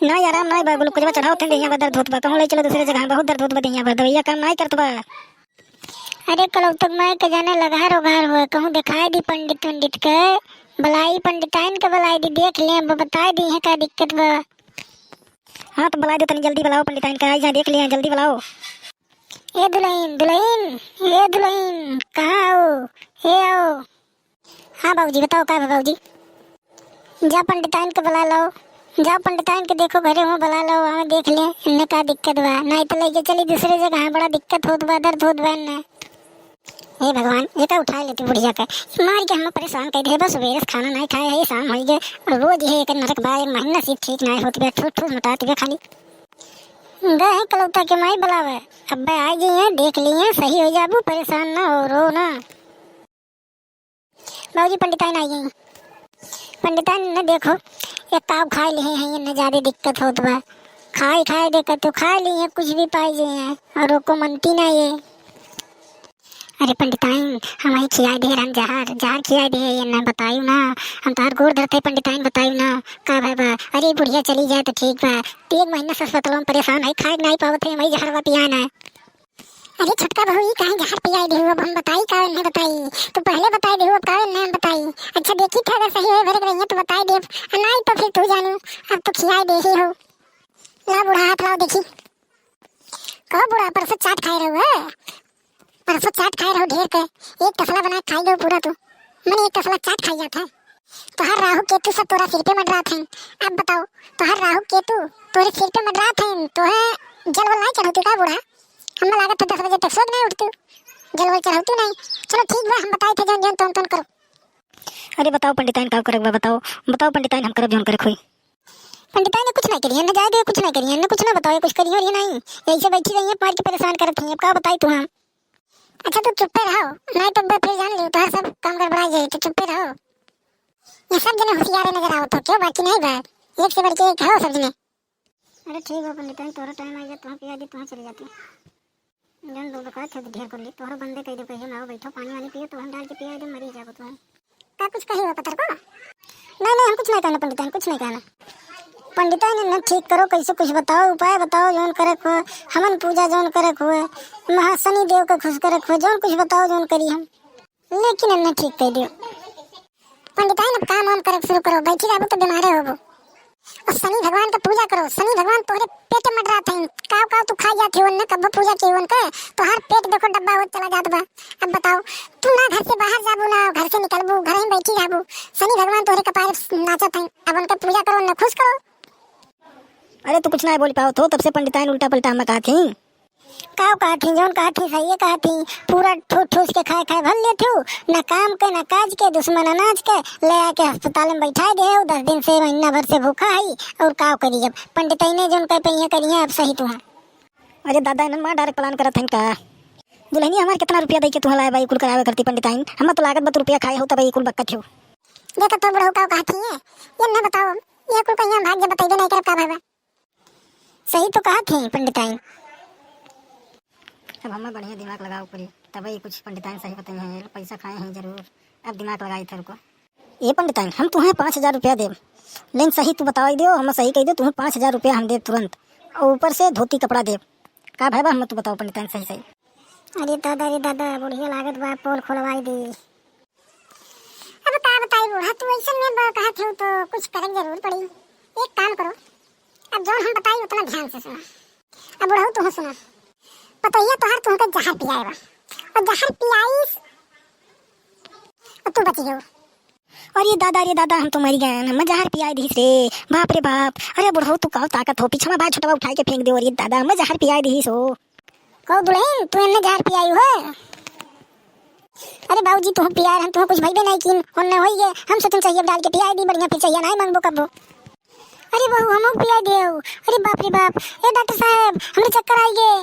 ना आराम ना बा ग्लूकोज चढ़ाओ थे दहिया दर्द होत बा कहूं ले चलो दूसरे जगह बहुत दर्द होत बा दहिया बा दवाइया काम नहीं करत बा। अरे कल तक मैं के जाने लघार उघार हुआ कहूँ दिखाई दी पंडित के बलाई पंडिताइन के बलाई दी देख ले बता दी है क्या दिक्कत बा। हाँ तो बुला दो तनी जल्दी बुलाओ पंडिताइन का आई देख लिया जल्दी बुलाओ। ए दुल्हन दुल्हन ए दुल्हन कहाँ आओ हे आओ। हाँ बाबूजी बताओ क्या बाबूजी। जा पंडिताइन के बुला लो जाओ पंडिताइन के देखो घरे हो बुला लो हमें देख ले इन्हें क्या दिक्कत बा नहीं तो लेके चली दूसरे जगह बड़ा दिक्कत होत बा दर्द होत बा इन्हें। हे भगवान ये का उठा लेती बुढ़िया का मार के हम परेशान कर दे बस सुबह खाना नहीं खाए है शाम हो गए रोज ये एक नरक बा एक महीना से ठीक नहीं होती बे ठूस ठूस मटाती बे खाली गए कलौता के माई बुलावे अब आ गई है देख लिए सही हो जाबू परेशान ना हो रो ना। बाबूजी पंडिताइन आई गई पंडिताइन ने देखो एक काव खा लिए हैं इन्हें ज्यादा दिक्कत होत बा खाए देखो तो खा लिए कुछ भी पाई जे हैं और रोको मनती ना ये। अरे पंडिताइन हमें खिया दे हम जहर खिया दे ये ना बतायू ना हम तार गोड़ धरते पंडिताइन बतायू ना का भाई बा। अरे बुढ़िया चली जाए तो ठीक बा 1 महीना से अस्पताल में परेशान है खाए नहीं पावत है वही जहरवा पियाना है। अरे छोटका बहू कहीं जहर पियाई दे अब हम बताई का नहीं बताई तो पहले बताई दे का नहीं बताई। अच्छा देखी था अगर सही है भरक रही है तो बताई दे नहीं तो फिर तू जानू अब तो खियाई दे ही हो। ला बुढ़ा हाथ लाओ देखी कहो बुढ़ा परसों चाट खाए रहो है परसों चाट खाए रहो ढेर के एक तसला बना खाई दो पूरा तो मैंने एक तसला चाट खाई जाता है। तो हर राहु केतु सब तोरा सिर पे मंडरा थे अब बताओ तो हर राहु केतु तोरे सिर पे मंडरा थे तो है जल वल नहीं चढ़ती का बुढ़ा हमें लागत था 10 बजे तक सोच नहीं उठती जल वल चढ़ती नहीं। चलो ठीक बा हम बताए थे जन जन तन करो। अरे बताओ पंडिताइन का करब बताओ पंडिताइन हम करब जोन करे खोई। पंडिताइन ने कुछ नहीं करी है ना जाए दे कुछ नहीं करी है ना कुछ ना बताओ कुछ करी और ये नहीं ऐसे बैठी रही है पार के परेशान करत है अब का बताई तू हम। अच्छा तो चुप रहो नहीं तो फिर जान लियो तो सब काम गड़बड़ा जाए तो चुप रहो। ये सब जने होशियार नजर आओ तो क्यों बाकी नहीं बात एक से बढ़ के एक हो सब जने। अरे ठीक है पंडिताइन तोरा टाइम आ जाए तुम पिया दी तुम चले जाते जन दो बका थे ढेर कर ली तोहरा बंदे कह दे कहियो ना बैठो पानी वानी पियो तो हम डाल के पिया दे मरी जाओ तुम का कुछ कही हो पत्थर को नहीं हम कुछ नहीं कहना पंडिताइन कुछ नहीं कहना। पंडिताइन ने ठीक करो कैसे कुछ बताओ उपाय बताओ जोन करे को हमन पूजा जोन करे को महाशनि देव का खुश करे को जोन कुछ बताओ जोन करी हम लेकिन हमने ठीक कह दियो। पंडिताइन अब काम करे शुरू करो बैठी जाबो तो बीमारे होबो और शनि भगवान का पूजा करो शनि भगवान तोरे पेट में मडरा थे काव तू खा जाती हो न कब पूजा की उनका तो हर पेट देखो डब्बा हो चला जात बा। अब बताओ तू ना घर से बाहर जाबू ना घर से निकलबू घर में बैठी जाबू शनि भगवान तोरे कपार नाचत हैं अब उनका पूजा करो न खुश करो। अरे तू कुछ नहीं बोल पाओ तो तब से पंडिताइन उल्टा पलटा हम कहा थी काव कहा थी जोन कहा थी सही कहा थी पूरा ठूस ठूस के खाए भर ले थू न काम के न काज के दुश्मन अनाज के ले आके अस्पताल में बैठा दे 10 दिन से महीना भर से भूखा है और काव करी जब पंडिताइन ने जोन कह पे करी है अब सही तू। अरे दादा ने मां डायरेक्ट प्लान करत हन का दुल्हनी हमार कितना रुपया दे के तू लाए भाई कुल करावे करती पंडिताइन हम तो लागत 2 रुपया खाए हो तब कुल बक्कत हो देखो तो बड़ो काव कहा थी ये न बताओ ये कुल कहिया भाग जब बताइए नहीं कर का भाई सही तो कहा थी पंडिताइन। अब हमें बढ़िया दिमाग लगाओ पड़ी तभी कुछ पंडिताइन सही बताए हैं पैसा खाए हैं जरूर अब दिमाग लगाई थे को ये पंडिताइन हम तुम्हें 5000 रुपया दे लेकिन सही तू बताओ दियो हम सही कह दो तुम्हें 5000 रुपया हम दे तुरंत और ऊपर से धोती कपड़ा दे का भाई हम तू बताओ पंडिताइन सही सही। अरे दादा बुढ़िया लागत बा पोल खोलवाई दी अब बताई बूढ़ा तू ऐसे में कहा थे तो कुछ करे जरूर पड़ी एक काम करो अब जो हम बताई उतना ध्यान से सुना अब बुढ़ा तू सुना बताइए तो हर तुमको जहर पियाएगा और जहर पियाईस और तू बची हो। और ये दादा हम तो मर गए हम जहर पियाई दी रे बाप रे बाप। अरे बुढ़ऊ तू का ताकत हो पीछे भाई छोटा उठा के फेंक दे और ये दादा मैं जहर पियाई दी सो कहो दुल्हन तू इन्हें जहर पियाई हो। अरे बाबूजी तू पियार हम तुम्हें कुछ भाई भी नहीं किन होने होई गए हमसे तुम चाहिए डाल के पियाई दी बढ़िया फिर चाहिए नहीं मांगबो कबो। अरे बहू हम पियाई दे अरे बाप रे बाप ए डॉक्टर साहब हमें चक्कर आई गए